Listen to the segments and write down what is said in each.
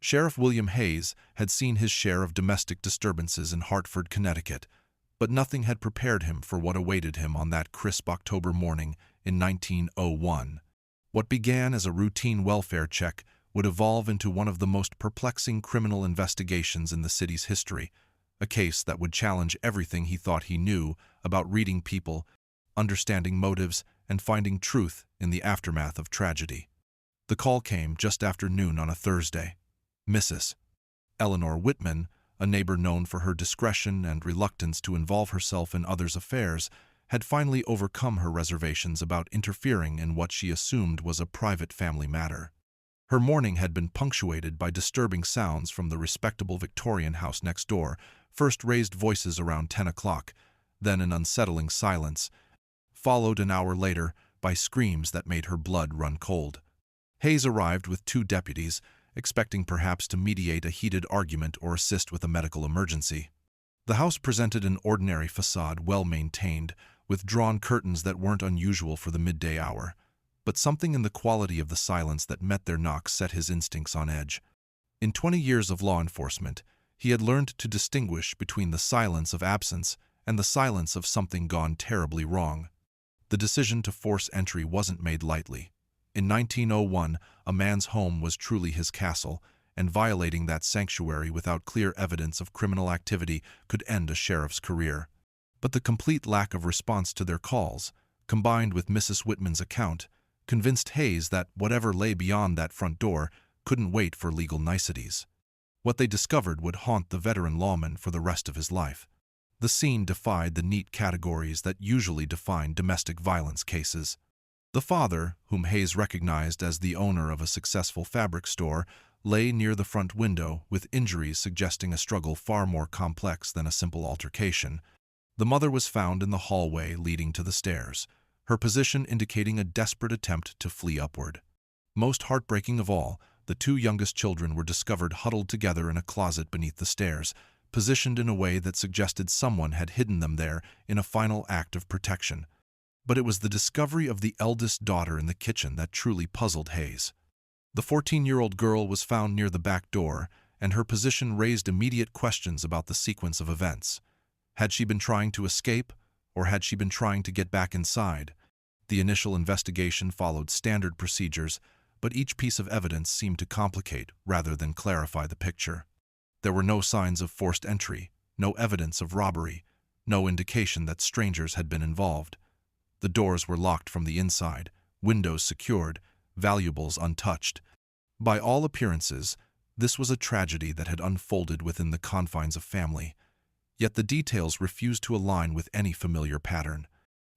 Sheriff William Hayes had seen his share of domestic disturbances in Hartford, Connecticut, but nothing had prepared him for what awaited him on that crisp October morning in 1901. What began as a routine welfare check would evolve into one of the most perplexing criminal investigations in the city's history, a case that would challenge everything he thought he knew about reading people, understanding motives, and finding truth in the aftermath of tragedy. The call came just after noon on a Thursday. Mrs. Eleanor Whitman, a neighbor known for her discretion and reluctance to involve herself in others' affairs, had finally overcome her reservations about interfering in what she assumed was a private family matter. Her morning had been punctuated by disturbing sounds from the respectable Victorian house next door, first raised voices around 10 o'clock, then an unsettling silence, followed an hour later by screams that made her blood run cold. Hayes arrived with 2 deputies, expecting perhaps to mediate a heated argument or assist with a medical emergency. The house presented an ordinary facade, well-maintained, with drawn curtains that weren't unusual for the midday hour. But something in the quality of the silence that met their knocks set his instincts on edge. In 20 years of law enforcement, he had learned to distinguish between the silence of absence and the silence of something gone terribly wrong. The decision to force entry wasn't made lightly. In 1901, a man's home was truly his castle, and violating that sanctuary without clear evidence of criminal activity could end a sheriff's career. But the complete lack of response to their calls, combined with Mrs. Whitman's account, convinced Hayes that whatever lay beyond that front door couldn't wait for legal niceties. What they discovered would haunt the veteran lawman for the rest of his life. The scene defied the neat categories that usually define domestic violence cases. The father, whom Hayes recognized as the owner of a successful fabric store, lay near the front window with injuries suggesting a struggle far more complex than a simple altercation. The mother was found in the hallway leading to the stairs, her position indicating a desperate attempt to flee upward. Most heartbreaking of all, the 2 youngest children were discovered huddled together in a closet beneath the stairs, positioned in a way that suggested someone had hidden them there in a final act of protection. But it was the discovery of the eldest daughter in the kitchen that truly puzzled Hayes. The 14-year-old girl was found near the back door, and her position raised immediate questions about the sequence of events. Had she been trying to escape, or had she been trying to get back inside? The initial investigation followed standard procedures, but each piece of evidence seemed to complicate rather than clarify the picture. There were no signs of forced entry, no evidence of robbery, no indication that strangers had been involved. The doors were locked from the inside, windows secured, valuables untouched. By all appearances, this was a tragedy that had unfolded within the confines of family. Yet the details refused to align with any familiar pattern.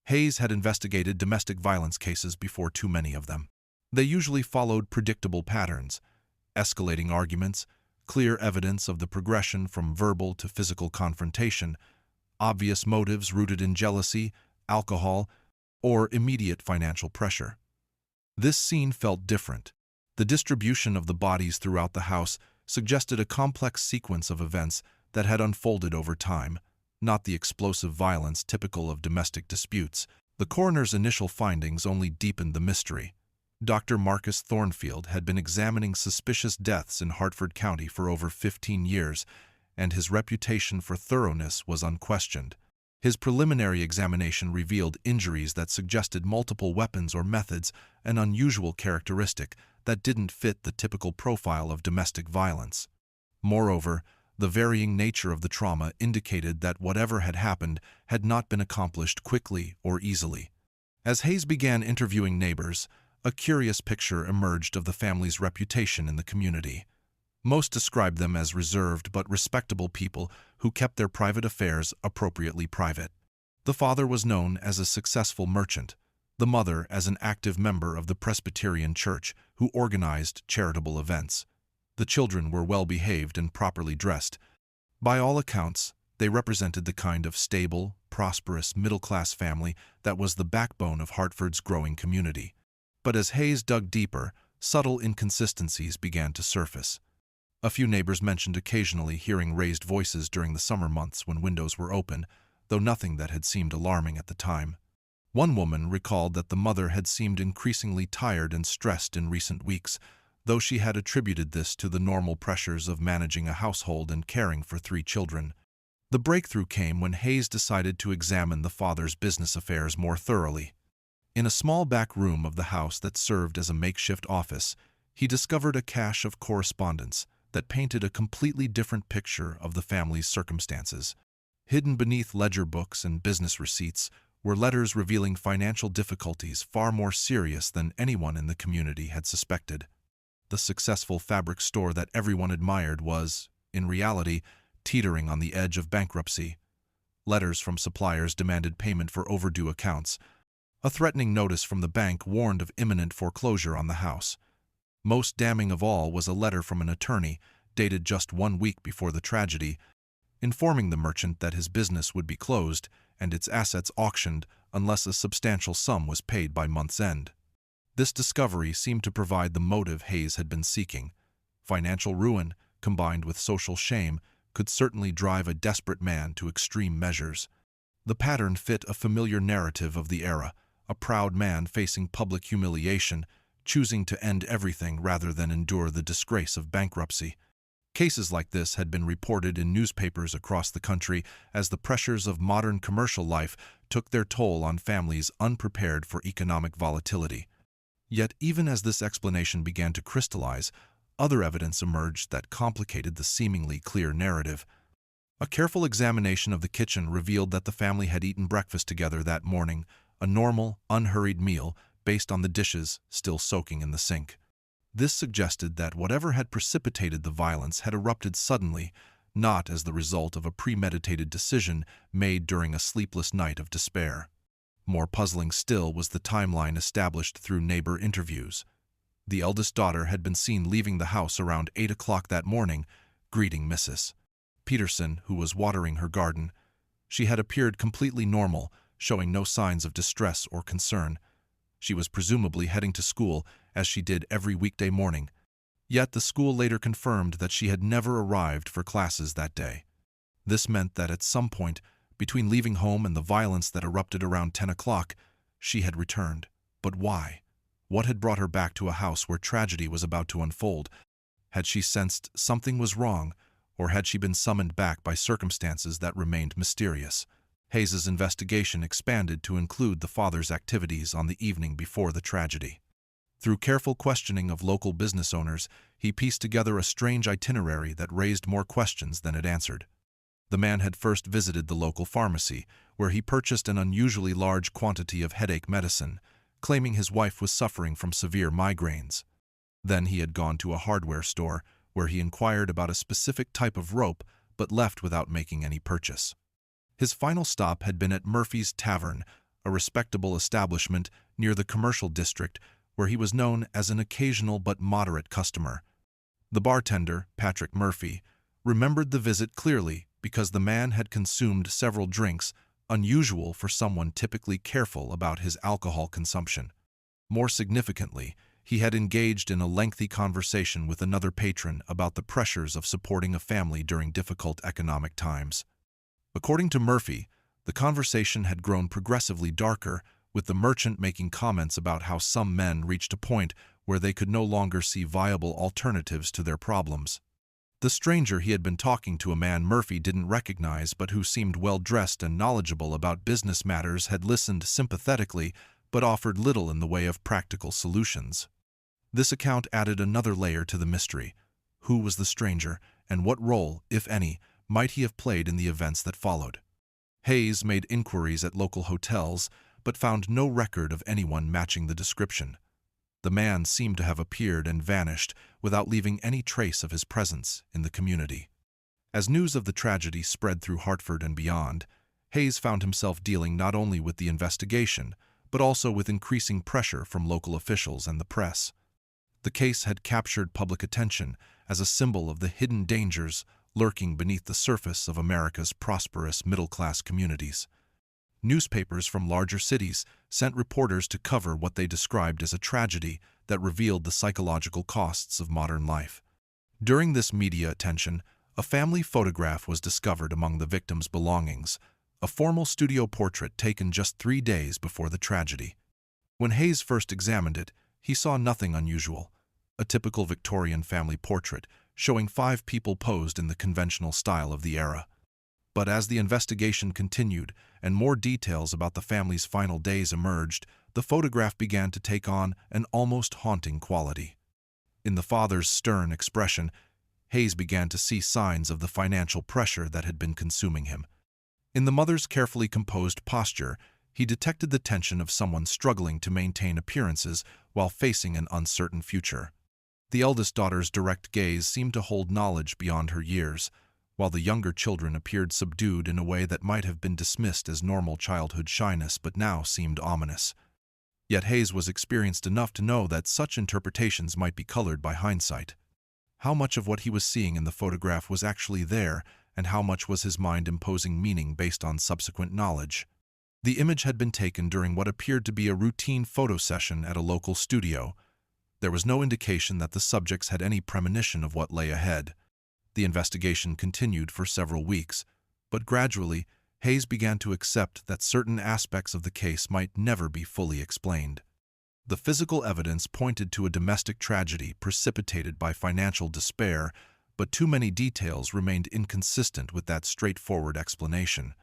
Hayes had investigated domestic violence cases before too many of them. They usually followed predictable patterns: escalating arguments, clear evidence of the progression from verbal to physical confrontation, obvious motives rooted in jealousy, alcohol, or immediate financial pressure. This scene felt different. The distribution of the bodies throughout the house suggested a complex sequence of events that had unfolded over time, not the explosive violence typical of domestic disputes. The coroner's initial findings only deepened the mystery. Dr. Marcus Thornfield had been examining suspicious deaths in Hartford County for over 15 years, and his reputation for thoroughness was unquestioned. His preliminary examination revealed injuries that suggested multiple weapons or methods, an unusual characteristic that didn't fit the typical profile of domestic violence. Moreover, the varying nature of the trauma indicated that whatever had happened had not been accomplished quickly or easily. As Hayes began interviewing neighbors, a curious picture emerged of the family's reputation in the community. Most described them as reserved but respectable people who kept their private affairs appropriately private. The father was known as a successful merchant, the mother as an active member of the Presbyterian Church who organized charitable events. The children were well-behaved and properly dressed. By all accounts, they represented the kind of stable, prosperous, middle-class family that was the backbone of Hartford's growing community. But as Hayes dug deeper, subtle inconsistencies began to surface. A few neighbors mentioned occasionally hearing raised voices during the summer months when windows were open, though nothing that had seemed alarming at the time. One woman recalled that the mother had seemed increasingly tired and stressed in recent weeks, though she had attributed this to the normal pressures of managing a household and caring for 3 children. The breakthrough came when Hayes decided to examine the father's business affairs more thoroughly. In a small back room of the house that served as a makeshift office, he discovered a cache of correspondence that painted a completely different picture of the family's circumstances. Hidden beneath ledger books and business receipts were letters revealing financial difficulties far more serious than anyone in the community had suspected. The successful fabric store that everyone admired was, in reality, teetering on the edge of bankruptcy. Letters from suppliers demanded payment for overdue accounts. A threatening notice from the bank warned of imminent foreclosure on the house. Most damning of all was a letter from an attorney, dated just 1 week before the tragedy, informing the merchant that his business would be closed and its assets auctioned unless a substantial sum was paid by month's end. This discovery seemed to provide the motive Hayes had been seeking. Financial ruin, combined with social shame, could certainly drive a desperate man to extreme measures. The pattern fit a familiar narrative of the era, a proud man facing public humiliation, choosing to end everything rather than endure the disgrace of bankruptcy. Cases like this had been reported in newspapers across the country as the pressures of modern commercial life took their toll on families unprepared for economic volatility. Yet even as this explanation began to crystallize, other evidence emerged that complicated the seemingly clear narrative. A careful examination of the kitchen revealed that the family had eaten breakfast together that morning, a normal, unhurried meal based on the dishes still soaking in the sink. This suggested that whatever had precipitated the violence had erupted suddenly, not as the result of a premeditated decision made during a sleepless night of despair. More puzzling still was the timeline established through neighbor interviews. The eldest daughter had been seen leaving the house around 8 o'clock that morning, greeting Mrs. Peterson, who was watering her garden. She had appeared completely normal, showing no signs of distress or concern. She was presumably heading to school, as she did every weekday morning. Yet the school later confirmed that she had never arrived for classes that day. This meant that at some point, between leaving home and the violence that erupted around 10 o'clock, she had returned. But why? What had brought her back to a house where tragedy was about to unfold? Had she sensed something was wrong, or had she been summoned back by circumstances that remained mysterious? Hayes's investigation expanded to include the father's activities on the evening before the tragedy. Through careful questioning of local business owners, he pieced together a strange itinerary that raised more questions than it answered. The man had first visited the local pharmacy, where he purchased an unusually large quantity of headache medicine, claiming his wife was suffering from severe migraines. Then he had gone to a hardware store, where he inquired about a specific type of rope, but left without making any purchase. His final stop had been at Murphy's Tavern, a respectable establishment near the commercial district, where he was known as an occasional but moderate customer. The bartender, Patrick Murphy, remembered the visit clearly because the man had consumed several drinks, unusual for someone typically careful about his alcohol consumption. More significantly, he had engaged in a lengthy conversation with another patron about the pressures of supporting a family during difficult economic times. According to Murphy, the conversation had grown progressively darker, with the merchant making comments about how some men reached a point where they could no longer see viable alternatives to their problems. The stranger he had been talking to, a man Murphy didn't recognize but who seemed well-dressed and knowledgeable about business matters, had listened sympathetically but offered little in the way of practical solutions. This account added another layer to the mystery. Who was the stranger, and what role, if any, might he have played in the events that followed? Hayes made inquiries at local hotels, but found no record of anyone matching the description. The man seemed to have appeared and vanished without leaving any trace of his presence in the community. As news of the tragedy spread through Hartford and beyond, Hayes found himself dealing not only with the investigation, but also with increasing pressure from local officials and the press. The case had captured public attention as a symbol of the hidden dangers lurking beneath the surface of America's prosperous middle-class communities. Newspapers from larger cities sent reporters to cover what they described as a tragedy that revealed the psychological costs of modern life. During this media attention, a family photograph was discovered among the victims' belongings, a formal studio portrait taken just 3 days before the tragedy. When Hayes first examined it, he saw nothing unusual. a typical Victorian family portrait showing 5 people posed in the conventional style of the era. But as the investigation continued and more details about the family's final days emerged, the photograph began to take on an almost haunting quality. In the father's stern expression, Hayes began to see signs of the financial pressure that had been consuming him. In the mother's carefully composed posture, he detected the tension of someone struggling to maintain appearances while facing an uncertain future. The eldest daughter's direct gaze seemed to hold knowledge beyond her years, while the younger children appeared subdued in a way that might have been dismissed as normal childhood shyness but now seemed ominous. Yet Hayes was experienced enough to know that such interpretations might be colored by hindsight. How much of what he was seeing in the photograph was actually there, and how much was his mind imposing meaning based on subsequent knowledge? The image had been taken during what appeared to be a routine photo session at a local studio. There was no indication that the subjects had any premonition of what lay ahead. The investigation continued for several weeks, but gradually, Hayes began to accept that certain aspects of the case might never be fully explained. The physical evidence pointed to a domestic tragedy precipitated by financial despair, but too many details remained inconsistent with that straightforward explanation.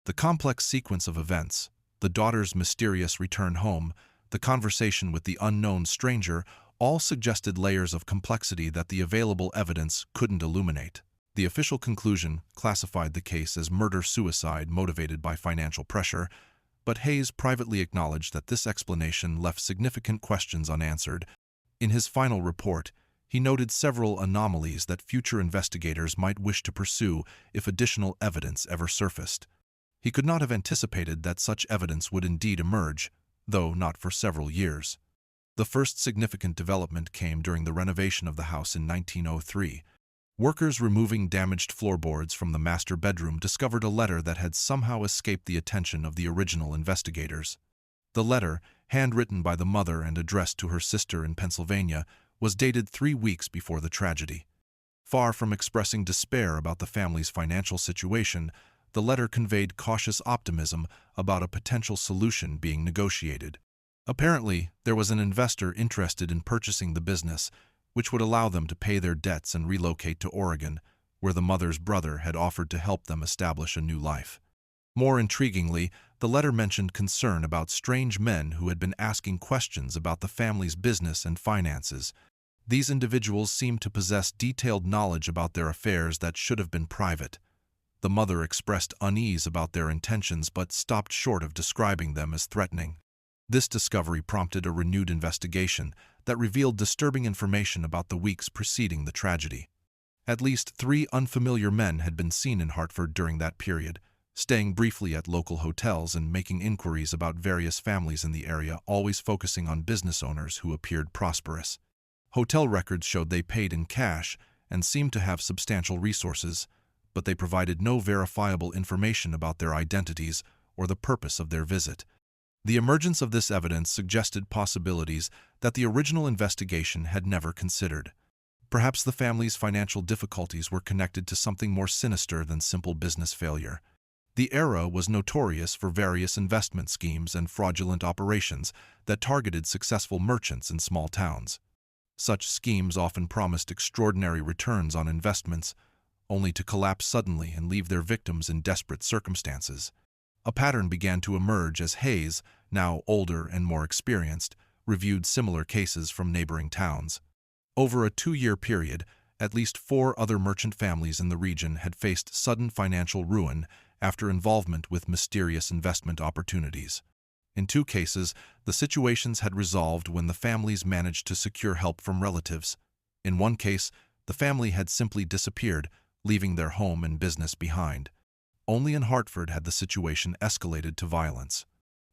The complex sequence of events, the daughter's mysterious return home, the conversation with the unknown stranger, all suggested layers of complexity that the available evidence couldn't illuminate. The official conclusion classified the case as murder-suicide motivated by financial pressure, but Hayes privately acknowledged that this explanation left significant questions unanswered. In his final report, he noted several anomalies that future investigators might wish to pursue if additional evidence ever surfaced. He could not have anticipated that such evidence would indeed emerge, though not for several years. The first significant development came during the renovation of the house in 1903. Workers removing damaged floorboards from the master bedroom discovered a letter that had somehow escaped the attention of the original investigators. The letter, handwritten by the mother and addressed to her sister in Pennsylvania, was dated 3 weeks before the tragedy. Far from expressing despair about the family's financial situation, the letter conveyed cautious optimism about a potential solution being negotiated. Apparently, there was an investor interested in purchasing the business, which would allow them to pay their debts and relocate to Oregon, where the mother's brother had offered to help them establish a new life. More intriguingly, the letter mentioned concern about strange men who had been asking questions about the family's business and finances. These individuals seemed to possess detailed knowledge about their affairs that should have been private. The mother expressed unease about their intentions but stopped short of describing them as threatening. This discovery prompted a renewed investigation that revealed disturbing information about the weeks preceding the tragedy. At least 3 unfamiliar men had been seen in Hartford during that period, staying briefly at local hotels and making inquiries about various families in the area, always focusing on business owners who appeared prosperous. Hotel records showed they paid in cash and seemed to have substantial resources, but they provided no verifiable information about their identities or the purpose of their visit. The emergence of this evidence suggested possibilities that the original investigation had never considered. Perhaps the family's financial difficulties were connected to something more sinister than simple business failure. The era was notorious for various investment schemes and fraudulent operations that targeted successful merchants in small towns. Such schemes often promised extraordinary returns on investments, only to collapse suddenly and leave their victims in desperate circumstances. A pattern began to emerge as Hayes, now older and more experienced, reviewed similar cases from neighboring towns. Over a 2-year period, at least 4 other merchant families in the region had faced sudden financial ruin after involvement with mysterious investment opportunities. In 2 cases, the situations had resolved when the families managed to secure help from relatives. In one case, the family had simply disappeared, leaving their home and business behind. Only in Hartford had the situation escalated to violence.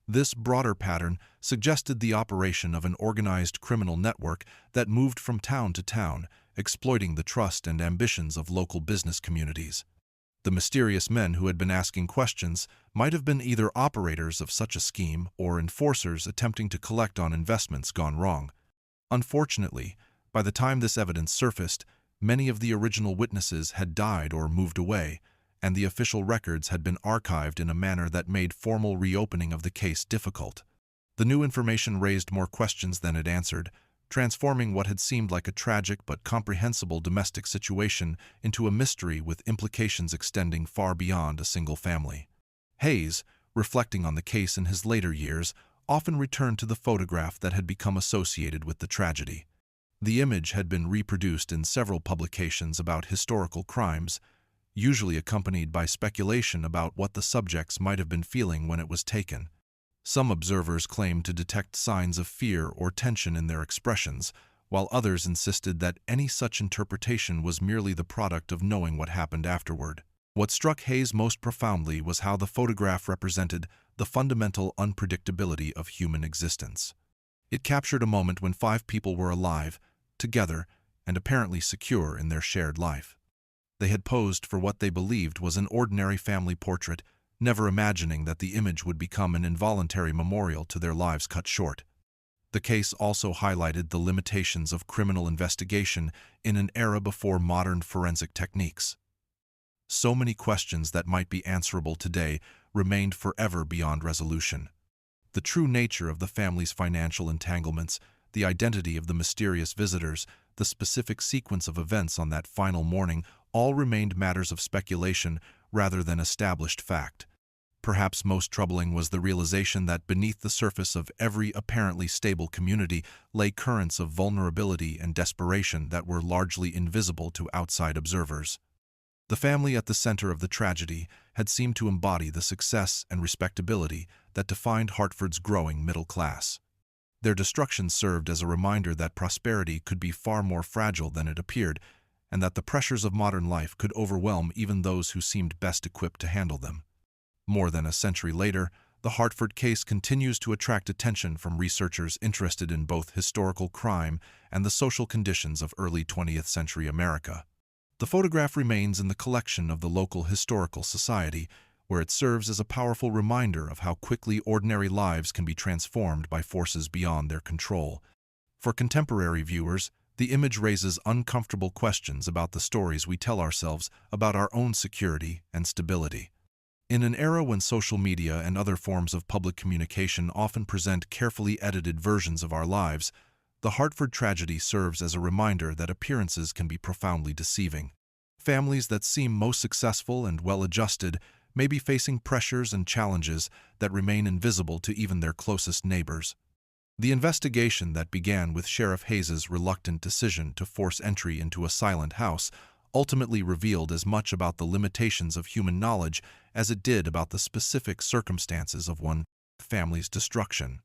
This broader pattern suggested the operation of an organized criminal network that moved from town to town, exploiting the trust and ambitions of local business communities. The mysterious men who had been asking questions might have been either operators of such a scheme or enforcers attempting to collect on investments gone wrong. Unfortunately, by the time this evidence surfaced, many of the original witnesses had died or moved away, and the official records had been archived in a manner that made formal reopening of the case difficult. The new information raised more questions than it answered, transforming what had seemed like a tragic but comprehensible domestic situation into a mystery with implications extending far beyond a single family. Hayes, reflecting on the case in his later years, often returned to the photograph that had become associated with the tragedy. The image had been reproduced in several publications about historical crimes, usually accompanied by speculation about what the subjects might have been feeling when it was taken. Some observers claimed to detect signs of fear or tension in their expressions, while others insisted that any such interpretation was merely the product of knowing what happened afterward. What struck Hayes most profoundly was how the photograph represented the fundamental unpredictability of human existence. It captured a moment when 5 people were alive, together, and apparently secure in their shared life. They had posed for what they believed was an ordinary family portrait, never imagining that the image would become an involuntary memorial to their lives cut short. The case also highlighted the limitations of criminal investigation in an era before modern forensic techniques. So many questions that might be answerable today remained forever beyond resolution. The true nature of the family's financial entanglements, the identity of the mysterious visitors, the specific sequence of events on that final morning all remained matters of speculation rather than established fact. Perhaps most troubling was the realization that beneath the surface of every apparently stable community lay currents of vulnerability and desperation that were largely invisible to outside observers. The family at the center of the tragedy had seemed to embody the success and respectability that defined Hartford's growing middle class. Their destruction served as a reminder that prosperity could be far more fragile than it appeared, and that the pressures of modern life could overwhelm even those who seemed best equipped to handle them. More than a century later, the Hartford case continues to attract attention from researchers interested in both historical crime and the social conditions of early 20th century America. The photograph remains in the collection of the local historical society, where it serves as a powerful reminder of how quickly ordinary lives can be transformed by forces beyond their control. For contemporary viewers, the image raises uncomfortable questions about the stories we tell ourselves about our own security and stability. In an era when social media and other forms of public communication often present carefully edited versions of our lives, the Hartford tragedy serves as a reminder that appearances can be profoundly deceiving. Families that seem most successful and well-adjusted may be facing pressures and challenges that remain invisible to even their closest neighbors. The investigation that began with Sheriff Hayes's reluctant decision to force entry into a silent house ultimately revealed as much about the limitations of human knowledge as it did about the specific circumstances of one family's destruction.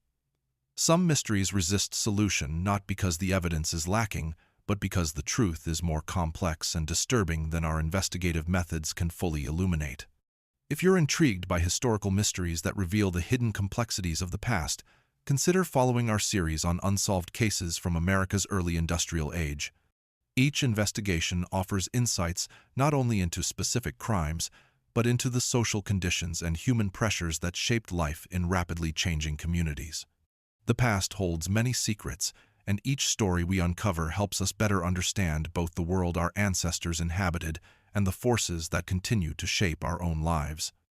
Some mysteries resist solution not because the evidence is lacking, but because the truth is more complex and disturbing than our investigative methods can fully illuminate. If you're intrigued by historical mysteries that reveal the hidden complexities of the past, consider following our series on unsolved cases from America's early industrial age. Each investigation offers insights not only into specific crimes, but into the social conditions and human pressures that shaped life in rapidly changing communities. The past holds many secrets, and each story we uncover helps us better understand both the world our ancestors inhabited and the forces that continue to shape our own lives.